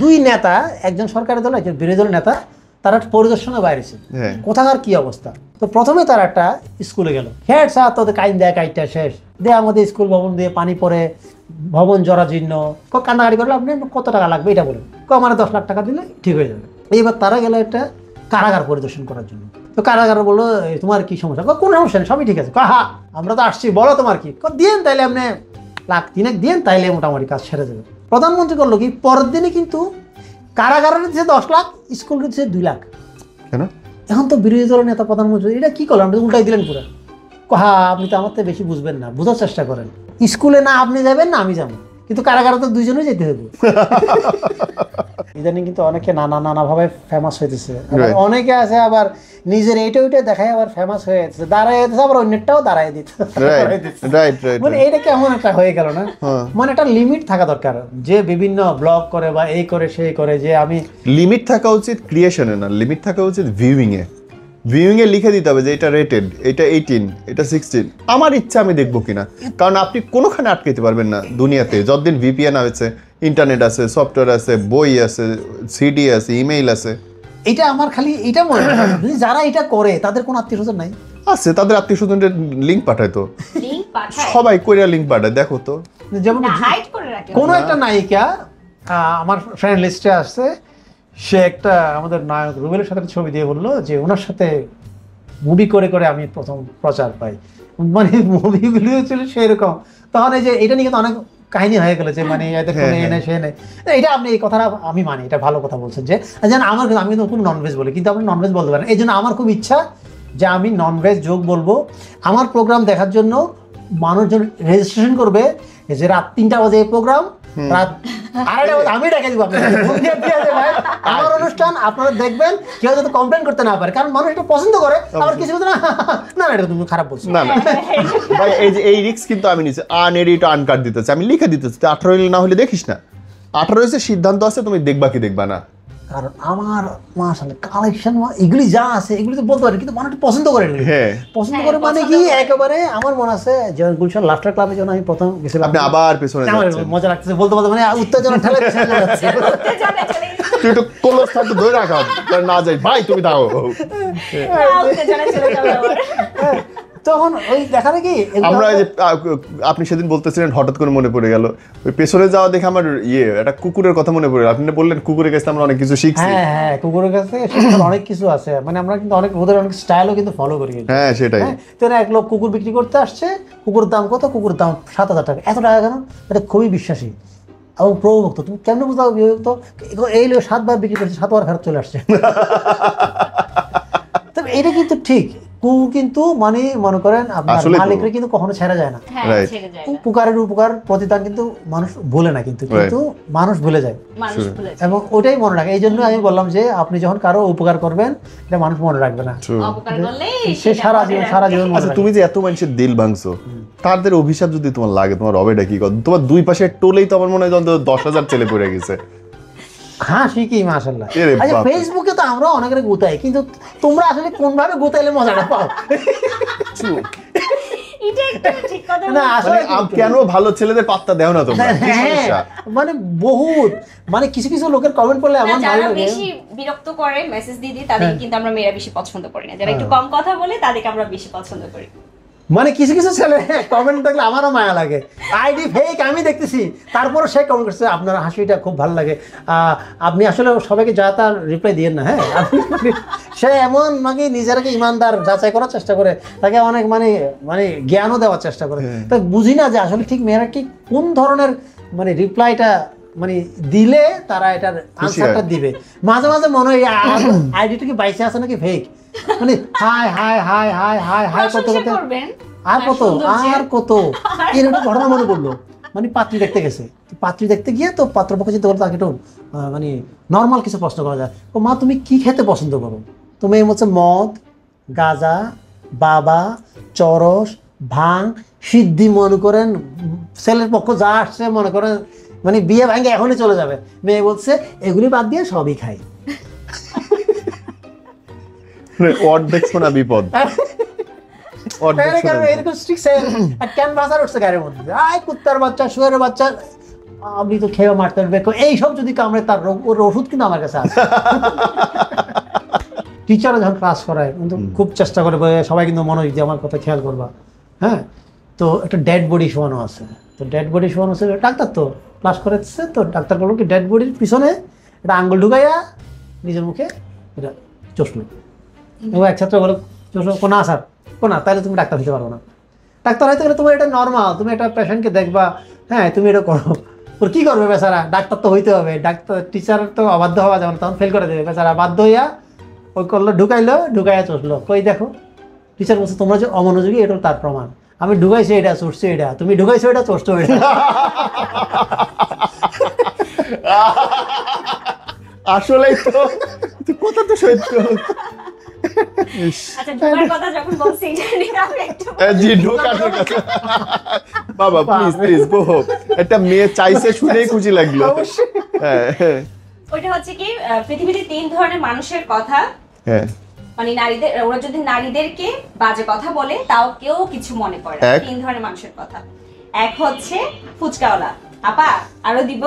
দুই নেতা, একজন সরকারি দল একজন বিরোধী দলের নেতা, তারা পরিদর্শনে বাইরেছে কোথাকার কি অবস্থা। তো প্রথমে তারা একটা স্কুলে গেল, হেড স্যার তোদের কাইন দেয়, কাইটটা শেষ দিয়ে আমাদের স্কুল ভবন দিয়ে পানি পড়ে, ভবন জরাজীর্ণ, কান্নাকাটি করলে আপনি কত টাকা লাগবে এটা বলেন, আমার 10 লাখ টাকা দিলে ঠিক হয়ে যাবে। এইবার তারা গেল একটা কারাগার পরিদর্শন করার জন্য। তো কারাগার বললো তোমার কি সমস্যা, কোনো সমস্যা নেই, সবই ঠিক আছে। হ্যাঁ আমরা তো আসছি, বলো তোমার কি, দিন তাইলে আপনি লাখ 3 দিন, তাইলে মোটামুটি কাজ সেরে যাবে। প্রধানমন্ত্রী করলো কি, পরের দিনই কিন্তু কারাগারের দিচ্ছে 10 লাখ, স্কুল দিচ্ছে 2 লাখ। কেন? এখন তো বিরোধী দলের নেতা প্রধানমন্ত্রী, এটা কি করলাম, উল্টাই দিলেন পুরো। হ্যাঁ আপনি তো আমার থেকে বেশি বুঝবেন না, বোঝার চেষ্টা করেন। স্কুলে না আপনি যাবেন না আমি যাবো, কিন্তু কারাগারে তো দুইজনেই যেতে হবে। ইদানিং কিন্তু অনেকে নানা ভাবে ফেমাস হইতেছে, অনেকে আছে আবার নিজের এইটা ওইটা দেখায় আবার ফেমাস হয়ে যাচ্ছে, দাঁড়ায় যাচ্ছে, আবার অন্যটাও দাঁড়ায় দিতে। মানে এইটা কেমন একটা হয়ে গেল না? মানে একটা লিমিট থাকা দরকার, যে বিভিন্ন ব্লগ করে বা এই করে সেই করে, যে আমি লিমিট থাকা উচিত ক্রিয়েশনে না, লিমিট থাকা উচিত ভিউইং এ। ভিউইং এ লিখে দিতে হবে যে এটা রেটেড, এটা 18, এটা 16, আমার ইচ্ছা আমি দেখবো কিনা। কারণ আপনি কোনোখানে আটকাইতে পারবেন না দুনিয়াতে, যতদিন ভিপিএন আছে, ইন্টারনেট আছে, সফটওয়্যার আছে, বই আছে, সিডি আছে, ইমেইল আছে। এটা আমার খালি এটা মনে হয় যারা এটা করে তাদের কোনো আত্মীয়স্বজন নাই আছে, তাদের আত্মীয়স্বজনের লিঙ্ক পাঠায় তো, সবাই কোরিয়া লিঙ্ক পাঠায়, দেখো তো। যেমন কোনো একটা নায়িকা আমার ফ্রেন্ড লিস্টে আসছে, সে একটা আমাদের নায়ক রুবেলের সাথে ছবি দিয়ে বললো যে ওনার সাথে মুভি করে করে আমি প্রথম প্রচার পাই, মানে মুভিগুলো ছিল সেরকম। তখন এই যে এটা নিয়ে কিন্তু অনেক কাহিনী হয়ে গেল, যে মানে এদের কোনো এ নেই সে নেই। এটা আপনি এই কথাটা আমি মানি, এটা ভালো কথা বলছেন। যে যেন আমার, আমি কিন্তু খুব ননভেজ বলি, কিন্তু আপনি ননভেজ বলতে পারেন। এই জন্য আমার খুব ইচ্ছা যে আমি ননভেজ যোগ বলবো। আমার প্রোগ্রাম দেখার জন্য মানুষজন রেজিস্ট্রেশন করবে, যে রাত 3টা বাজে এই প্রোগ্রাম, রাত 2:30 বাজে আমি ডেকে দিব আমার অনুষ্ঠান, আপনারা দেখবেন, কেউ যাতে কমপ্লেন করতে না পারে, কারণ মানুষ এটা পছন্দ করে। আবার কিছু না না এটা তুমি খারাপ বলছো না না ভাই, এই যে এই রিস্ক কিন্তু আমি নিচ্ছি, আনএডিট আনকাট দিতেছি, আমি লিখে দিতেছি 18 না হলে দেখিস না, 18 হয়েছে সিদ্ধান্ত আছে, তুমি দেখবা কি দেখবা না। কারণ আমার মাশাআল্লাহ কালেকশন এগুলি যা আছে এগুলি তো বলতে পারি, কিন্তু মানুষ পছন্দ করে, পছন্দ করে মানে কি একেবারে। আমার মনে আছে যে গুলশান লাফটার ক্লাবে যখন আমি প্রথম গেছিলাম, আপনি আবার পেছনে যাচ্ছেন, মজা লাগতেছে বলতে বলতে, মানে উত্তেজনা ঠেলে পেছনে যাচ্ছে। তুই একটু কোলস থাকতে ধরে রাখা না যাই, ভাই তুমি দাও, তখন ওই দেখা কি আমরা যে আপনি সেদিন বলতেছিলেন, হঠাৎ করে মনে পড়ে গেল ওই পেছনে যাওয়া দেখে আমার একটা কুকুরের কথা মনে পড়ে গেল। আপনি বললেন কুকুরের কাছে আমরা অনেক কিছু শিখছি। হ্যাঁ কুকুরের কাছে অনেক কিছু আছে, মানে আমরা কিন্তু অনেক ওদের অনেক স্টাইলও কিন্তু ফলো করি। হ্যাঁ সেটাই। তো এক লোক কুকুর বিক্রি করতে আসছে, কুকুরের দাম কত? কুকুরের দাম 7,000 টাকা। এত টাকা কেন? এটা খুবই বিশ্বাসী এবং প্রভুভক্ত। তুমি কেমন বুঝতে হবে বিভক্ত? এই লোক 7 বার বিক্রি করছে, 7 বার ফেরত চলে আসছে। তবে এটা কিন্তু ঠিক, কুকুর কিন্তু মানে মনে করেন আপনার মালিকরা কিন্তু কখনো ছেড়ে যায় না। উপকারের উপকার প্রতিদান কিন্তু মানুষ ভুলে না, কিন্তু কিন্তু মানুষ ভুলে যায়, এবং ওটাই মনে রাখে। এই জন্য আমি বললাম যে আপনি যখন কারো উপকার করবেন এটা মানুষ মনে রাখবে না, সে সারা জীবন মনে রাখবে। তুমি যে এত মানুষের দিল ভাঙছো, তাদের অভিশাপ যদি তোমার লাগে, তোমার রবেটা কি কথা? তোমার দুই পাশে টোলেই তো আমার মনে হয় 10,000 ছেলে পড়ে গেছে। হ্যাঁ ঠিকই মাশাআল্লাহ। আচ্ছা ফেসবুকে তো আমরা অনেকের গোতাই, কিন্তু তোমরা আসলে কোন ভাবে গোতাইলে মজাটা পাও? না আসলে কেন ভালো ছেলেদের পাত্তা দাও না তোমরা? মানে বহুত, মানে কিছু কিছু লোকের কমেন্ট করলে এমন ভালো লাগে, বেশি বিরক্ত করে মেসেজ দিয়ে দিই, তাদেরকে কিন্তু আমরা মেয়েরা বেশি পছন্দ করি না। যারা একটু কম কথা বলে তাদেরকে আমরা বেশি পছন্দ করি। মানে কিছু কিছু ছেলে কমেন্ট দেখলে আমারও মায়া লাগে, আইডি ফেক আমি দেখতেছি, তারপরে সে কমেন্ট করছে আপনার হাসিটা খুব ভালো লাগে, আপনি আসলে সবাইকে যা তার রিপ্লাই দিয়েন না। হ্যাঁ সে এমন মানে নিজেরাকে ইমানদার যাচাই করার চেষ্টা করে, তাকে অনেক মানে মানে জ্ঞানও দেওয়ার চেষ্টা করে। তা বুঝি না যে আসলে ঠিক মেয়েরা কি কোন ধরনের মানে রিপ্লাইটা মানে দিলে তারা এটার আনসারটা দিবে। মাঝে মাঝে মনে হয় আইডিটা কি বাইসে আছে নাকি ফেক, মানে high high high high high high কত কত আর কত আর কত এরকম ঘটনা মনে পড়লো। মানে পাত্রী দেখতে গেছে, পাত্রী দেখতে গিয়ে তো পাত্রপক্ষ চিন্তা করলো তাকে একটু মানে নর্মাল কিছু প্রশ্ন করা যায়। ও মা তুমি কি খেতে পছন্দ করো? তুমি হচ্ছে মদ, গাঁজা, বাবা, চরস, ভাং, সিদ্ধি মনে করেন ছেলের পক্ষ যা আসছে মনে করেন মানে বিয়ে ভাঙে এখনই চলে যাবে। মেয়ে বলছে এগুলি বাদ দিয়ে সবই খাই। দেখছো না বিপদ, এরকম ক্যানভাসার উঠছে গাড়ির মধ্যে, আয় কুত্তার বাচ্চা শুয়ারের বাচ্চা আপনি তো খেয়ে মারতে পারবে, এইসব যদি কামড়ে তার ওর ওষুধ কিন্তু আমার কাছে আছে। টিচারও যখন ক্লাস করায় কিন্তু খুব চেষ্টা করে সবাই কিন্তু মনোযোগ দিয়ে আমার কথা খেয়াল করবা, হ্যাঁ। তো একটা ডেড বডি শোয়ানো আছে, তো ডেড বডি শোয়ানো আছে, ডাক্তার তো ক্লাস করেছে, তো ডাক্তার বললো কি ডেড বডির পিছনে একটা আঙ্গুল ঢুকাইয়া নিজের মুখে এটা চষলো, এবং এক ছাত্র বলো চষলো, কোনা স্যার কোনা, তাহলে তুমি ডাক্তার হতে পারবো না। ডাক্তার হইতে গেলে তোমার এটা নর্মাল, তুমি একটা পেশেন্টকে দেখবা, হ্যাঁ তুমি এটা করো, ওর কী করবে বেচারা, ডাক্তার তো হইতে হবে, ডাক্তার টিচার তো অবাধ্য হওয়া যাবে না, তখন ফেল করে দেবে বেচারা, বাধ্য হইয়া ওই করলো, ঢুকাইয়া চষলো, কই দেখো টিচার বলছে তোমরা যে অমনোযোগী এটা তার প্রমাণ, আমি ঢুকাইছি এটা চষছি এটা, তুমি ঢুকাইছো এটা চষছো এটা। আসলেই তো কথা তো সত্য। আচ্ছা ঢোকার কথা যখন বলছি এটা নিয়ে আমরা একটু জি ঢোকা। বাবা প্লিজ প্লিজ গো, একটা মেয়ে চাইছে শুনেই খুশি লাগলো। হ্যাঁ ওইটা হচ্ছে কি পৃথিবীতে 3 ধরনের মানুষের কথা, হ্যাঁ মানে নারীদের, ওরা যদি নারীদেরকে বাজে কথা বলে তাও কেউ কিছু মনে করে না। 3 ধরনের মানুষের কথা, এক হচ্ছে ফুচকাওয়ালা, আপা আরো দিব।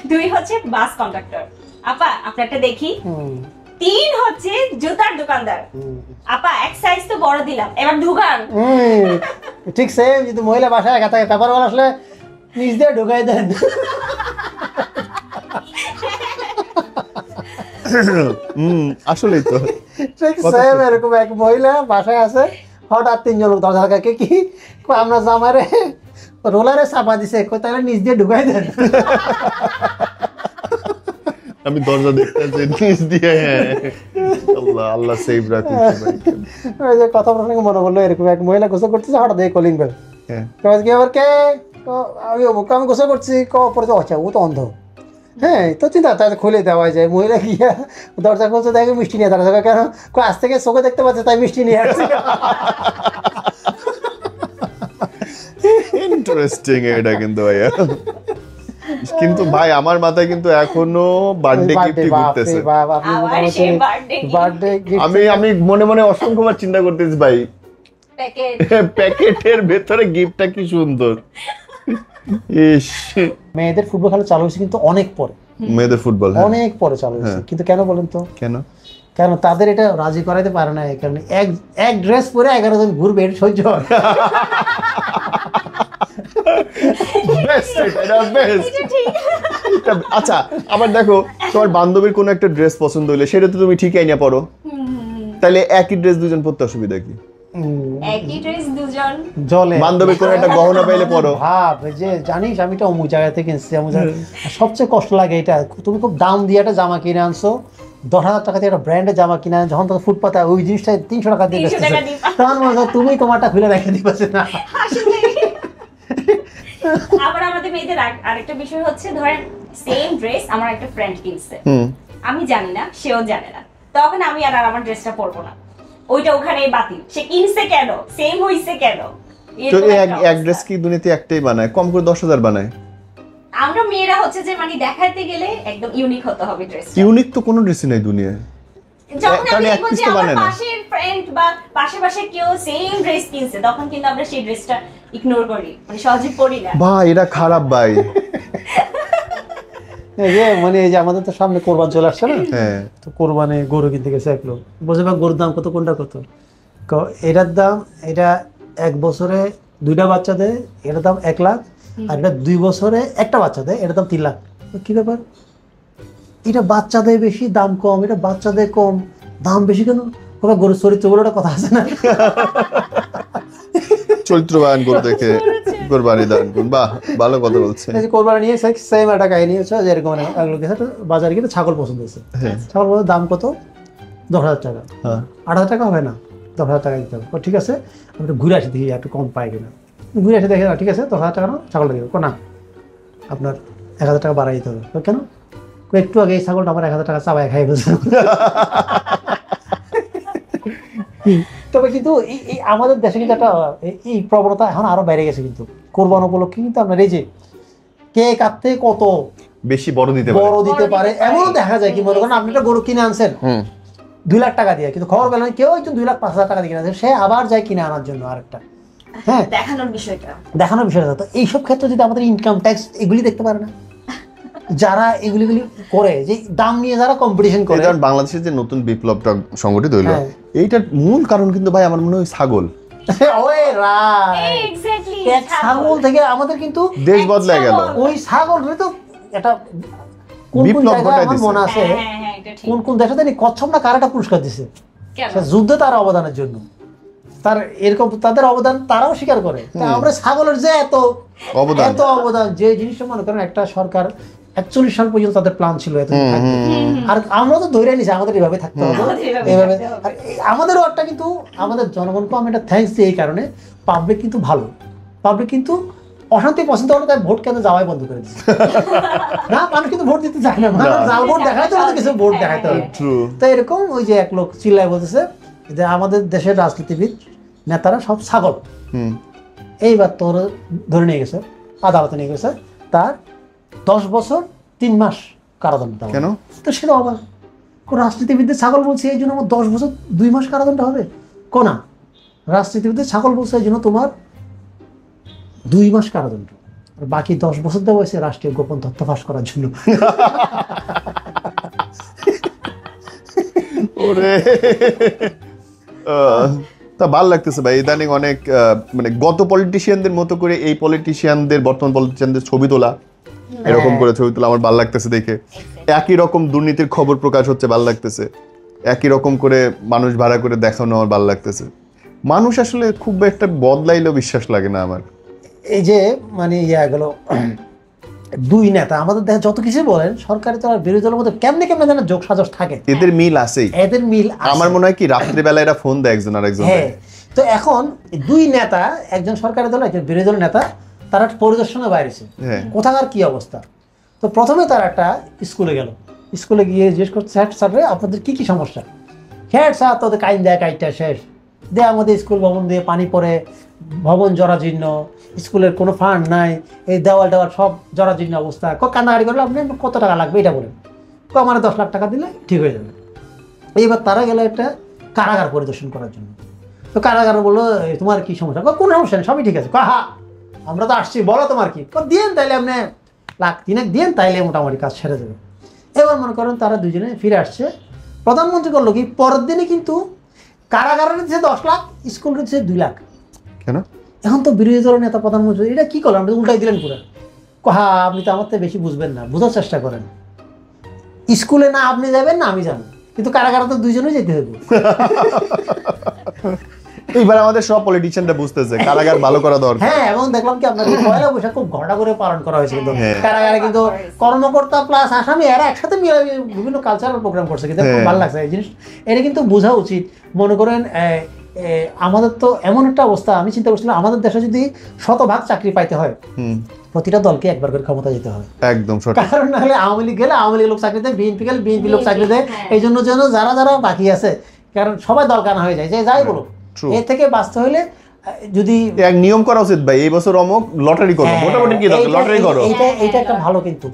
2 হচ্ছে বাস কন্ডাক্টর, আপা আপনারটা দেখি। 3 হচ্ছে জুতার দোকানদার, আপা এক সাইজ তো বড় দিলাম এবার ঢুকান। ঠিক সেম, যদি মহিলা বাসায় একা থাকে পেপার ওয়ালা আসলে নিজ দিয়ে ঢুকাই দেন। আসলেই তো ঠিক সেম এরকম এক মহিলা বাসায় আছে, হঠাৎ 3 জন লোক দরজা থাকে, কি আমরা জামারে রোলারে চাপা দিছে, তাহলে নিজ দিয়ে ঢুকাই দেন। আমি দরজা দেখতেছি নিচ দিয়ে। আল্লাহ আল্লাহ সেভ রাখুন সবাইকে। ওই যে কথা প্রসঙ্গে মনে পড়লো, এরকম এক মহিলা গোসল করতেছে, হঠাৎ দেখে কলিং বেল, হ্যাঁ কি আবার কে, আমি অমুক, আমি গোসল করছি, পরে তো আচ্ছা ও তো অন্ধ, হ্যাঁ তো চিন্তা তাহলে খুলে দেওয়া যায়। মহিলা গিয়া দরজা খুলছে, দেখে মিষ্টি নিয়ে দাঁড়া, কেন আজ থেকে চোখে দেখতে পাচ্ছে তাই মিষ্টি নিয়ে আসছে। ইন্টারেস্টিং এটা কিন্তু ভাইয়া। কিন্তু ভাই আমার মাথায় কিন্তু এখনো বার্থডে গিফট ঘুরতেছে। আমি মনে মনে অসংখ্যবার চিন্তা করতেছি ভাই, প্যাকেটের ভেতরে গিফটটা কি সুন্দর। ইস, মেয়েদের ফুটবল খেলা চালু হয়েছে কিন্তু অনেক পরে, মেয়েদের ফুটবল অনেক পরে চালু হয়েছে, কিন্তু কেন বলেন তো, কেন তাদের এটা রাজি করাইতে পারে না, এই কারণে এক ড্রেস পরে 11 জন ঘুরবে, এটা সহ্য হয়। আচ্ছা আবার দেখো, তোমার বান্ধবীর কোনো একটা ড্রেস পছন্দ হলে সেটা তো তুমি ঠিকই না পরো, তাহলে একই ড্রেস দুজন পরতে অসুবিধা কি? একই ড্রেস দুজন জলে বান্ধবীর কোনো একটা গহনা পাইলে পরো, ভাব যে জানিস আমি তো অমুক জায়গা থেকে কিনছি, সবচেয়ে কষ্ট লাগে এটা, তুমি খুব দাম দিয়ে একটা জামা কিনে আনছো, 10,000 টাকা দিয়ে একটা ব্র্যান্ডের জামা কিনে, যখন তখন ফুটপাতে ওই জিনিসটা 300 টাকা দিয়ে তখন মনে হয় তুমি তোমারটা খুলে রেখে দিবে না। আবার আমাদের মেয়েদের আরেকটা বিষয় হচ্ছে, ধরেন সেম ড্রেস আমার একটা ফ্রেন্ড কিনছে, আমি জানি না সেও জানে না, তখন আমি আর আমার ড্রেসটা পরবো না, ওইটা ওখানেই বাতিল, সে কিনছে কেন, সেম হইছে কেন। তো এক ড্রেস কি দুনিয়াতে একটাই বানায়, কম করে 10,000 বানায়। আমরা মেয়েরা হচ্ছে যে মানে দেখাইতে গেলে একদম ইউনিক হতে হবে ড্রেস, ইউনিক তো কোনো ড্রেসই নাই দুনিয়ায়। যখন আমি দেখবো যে আমার পাশের ফ্রেন্ড বা পাশে কেউ সেম ড্রেস কিনছে, তখন কিন্তু আমরা সেই ড্রেসটা ইগনোর করি, মানে সহজে পরি না। ভাই এটা খারাপ ভাই। মানে এই যে আমাদের তো সামনে কোরবান চলে আসছে না, হ্যাঁ তো কোরবানে গরু কিনতে গেছে এক লোক, বলছে ভাই গরুর দাম কত, কোনটা কত, এটার দাম, এটা 1 বছরে 2টা বাচ্চা দেয়, এটার দাম 1 লাখ, আর এটা 2 বছরে একটা বাচ্চা দেয়, এটার দাম 3 লাখ। কি ব্যাপার, এটা বাচ্চা দেয় বেশি দাম কম, এটা বাচ্চা দেয় কম দাম বেশি কেন? গরুর চরিত্র বলে একটা কথা আছে না, চরিত্রবান গরু দেখে কোরবানি দান করুন। বাহ, ভালো কথা বলছে। কোরবানি নিয়ে সেম একটা কাহিনী হচ্ছে, যেরকম বাজারে গিয়ে ছাগল পছন্দ হয়েছে, ছাগল পছন্দ, দাম কত, 10,000 টাকা, 8,000 টাকা হবে না, 10,000 টাকা দিতে হবে। ঠিক আছে আমি একটু ঘুরে আসি দেখি একটু কম পাই কিনা, ঘুরে আসি দেখে ঠিক আছে 10,000 টাকা না, ছাগলটা দেবে না, আপনার 1,000 টাকা বাড়াই দিতে হবে। কেন, একটু আগে এই ছাগলটা আমার 1,000 টাকা চাবাই খাই ফেলছে। তবে কিন্তু এই আমাদের দেশে কিন্তু একটা এই প্রবণতা এখন আরো বেড়ে গেছে, কিন্তু কোরবান উপলক্ষে কিন্তু আপনার এই যে কে কাটতে কত বেশি বড় দিতে পারে এমনও দেখা যায়। কি মনে করেন আপনি একটা গরু কিনে আনছেন 2 লাখ টাকা দিয়ে, কিন্তু খবর পেলেন কেউ একজন 2,05,000 টাকা দিয়ে কিনে আনছেন, সে আবার যায় কিনে আনার জন্য আরেকটা, হ্যাঁ দেখানোর বিষয়টা দেখানোর বিষয়টা। তো এইসব ক্ষেত্রে যদি আমাদের ইনকাম ট্যাক্স এগুলি দেখতে পারে না, যারা এগুলি করে যে দাম নিয়ে যারা কম্পিটিশন করে। যেমন বাংলাদেশের যে নতুন বিপ্লবটা সংগঠিত হইলো, হ্যাঁ। এইটার মূল কারণ কিন্তু ভাই আমার মনে হয় ছাগল। ওই রাইট, এক্স্যাক্টলি এক ছাগল থেকে আমাদের কিন্তু দেশ বদলে গেল। ওই ছাগল তো এটা কোন কোন বিপ্লব জায়গায় ঘটায় আমার দিছে। মনে আছে, হ্যাঁ এটা ঠিক। কোন কোন দেশে জানি কচ্ছপ না কারাটা পুরস্কার দিছে কেন? সে যুদ্ধে তার অবদানের জন্য। তার এরকম তাদের অবদান তারাও স্বীকার করে। তা আমরা ছাগলের যে এত অবদান। এত অবদান, যে জিনিসটা মনে করেন একটা সরকার 41 সাল পর্যন্ত তাদের প্ল্যান ছিল এত থাকবে, আর আমরা তো ধরে নিছি আমাদের এইভাবে থাকতে হবে, আমাদের এইভাবে এইভাবে। থাকতে হবে। আর আমাদেরও একটা কিন্তু আমাদের জনগণকেও আমি একটা থ্যাঙ্কস দিই এই কারণে, পাবলিক কিন্তু ভালো, পাবলিক কিন্তু অশান্তি পছন্দ করে তাই ভোট কেন যাওয়াই বন্ধ করে দিচ্ছে। না, মানুষ কিন্তু ভোট দিতে চায় না, মানুষ জাল ভোট দেখাইতে হবে, কিছু ভোট দেখাইতে হবে। True. তো এরকম ওই যে এক লোক চিল্লায় বলতেছে যে আমাদের দেশের রাজনীতিবিদ নেতারা সব ছাগল। হুম। এইবার তোর ধরে নিয়ে গেছে, আদালতে নিয়ে গেছে, তার 10 বছর 3 মাস কারাদণ্ড দেওয়া। কেন? তো সেটা অবাক, কোন রাজনীতিবিদদের ছাগল বলছে এই জন্য আমার 10 বছর 2 মাস কারাদণ্ড হবে? কোনা রাজনীতিবিদদের ছাগল বলছে এই জন্য তোমার 2 মাস কারাদণ্ড, আর বাকি 10 বছর দেওয়া হয়েছে রাষ্ট্রীয় গোপন তথ্য ফাঁস করার জন্য। ওরে তা ভাল লাগতেছে ভাই, ইদানিং অনেক মানে গত পলিটিশিয়ানদের মতো করে এই পলিটিশিয়ানদের, বর্তমান পলিটিশিয়ানদের ছবি তোলা, এরকম করে ছবি তোলা আমার ভাল লাগতেছে দেখে। একই রকম দুর্নীতির খবর প্রকাশ হচ্ছে, ভাল লাগতেছে। একই রকম করে মানুষ ভাড়া করে দেখানো আমার ভাল লাগতেছে। মানুষ আসলে খুব একটা বদলাইলেও বিশ্বাস লাগে না আমার। এই যে মানে গেল দুই নেতা আমাদের দেখে যত কিছু বলেন, সরকারি তো আর বিরোধী দলের মধ্যে কেমনে কেমনে যেন যোগ সাজস থাকে, এদের মিল আছেই। এদের মিল আছে। আমার মনে হয় কি রাত্রিবেলা এরা ফোন দেয় একজন আরেকজন। হ্যাঁ, তো এখন এই দুই নেতা, একজন সরকারি দল একজন বিরোধী দলের নেতা, তারা পরিদর্শনে বাইরেছে হ্যাঁ। কোথাকার কি অবস্থা। তো প্রথমে তারা একটা স্কুলে গেল, স্কুলে গিয়ে জিজ্ঞেস করছে হেড স্যার রে আপনাদের কি কি সমস্যা? হেড স্যার তোদের কাইন দেয় কাইটটা শেষ দে, আমাদের স্কুল ভবন দিয়ে পানি পড়ে, ভবন জরাজীর্ণ, স্কুলের কোনো ফান্ড নাই, এই দেওয়াল টেওয়াল সব জরাজীর্ণ অবস্থা। কান্নাকাড়ি করলে আপনি কত টাকা লাগবে এটা বলেন, আমার 10 লাখ টাকা দিলে ঠিক হয়ে যাবে। এইবার তারা গেল একটা কারাগার পরিদর্শন করার জন্য। তো কারাগার বললো তোমার কি সমস্যা? কোনো সমস্যা নেই, সবই ঠিক আছে। হা আমরা তো আসছি, বলো তোমার কি? দিয়েন তাইলে আপনি 1 লাখ 3 দিয়েন, তাইলে মোটামুটি কাজ সেরে যাবে। এবার মনে করেন তারা দুজনে ফিরে আসছে, প্রধানমন্ত্রী করলো কি পরের দিনে কিন্তু কারাগারের দিচ্ছে 10 লাখ, স্কুল দিচ্ছে 2 লাখ। কেন? এখন তো বিরোধী দলের নেতা প্রধানমন্ত্রী এটা কি করলাম, উল্টাই দিলেন পুরো। হা আপনি তো আমার থেকে বেশি বুঝবেন না, বোঝার চেষ্টা করেন। স্কুলে না আপনি যাবেন না আমি যাবো, কিন্তু কারাগারে তো দুইজনেই যেতে হবে। এইবার আমাদের সব পলিটিশিয়ানরা বুঝতেছে কারাগার ভালো করা দরকার। হ্যাঁ, এবং দেখলাম কি আপনাদের পয়লা বৈশাখ খুব ঘটা করে পালন করা হয়েছে কিন্তু হ্যাঁ। কারাগারে, কিন্তু কর্মকর্তা প্লাস আসামি এরা একসাথে মিলে বিভিন্ন কালচারাল প্রোগ্রাম করছে, কিন্তু খুব ভালো লাগছে এই জিনিস। এটা কিন্তু বোঝা উচিত। মনে করেন আমাদের তো এমন একটা অবস্থা, আমি চিন্তা করছিলাম আমাদের দেশে যদি 100% চাকরি পাইতে হয়, প্রতিটা দলকে একবার করে ক্ষমতা যেতে হবে। একদম সঠিক। কারণ না হলে আওয়ামী লীগ গেলে আওয়ামী লীগ লোক চাকরি দেয়, বিএনপি গেলে বিএনপি লোক চাকরি দেয়। এই জন্য যেন যারা যারা বাকি আছে, কারণ সবাই দল কানা হয়ে যায়, যে যাই বলো। এর থেকে বাঁচতে হলে যদি এক নিয়ম করা উচিত ভাই, এই বছর অমুক লটারি করো, মোটামুটি কি দরকার লটারি করো। এইটা একটা ভালো কিন্তু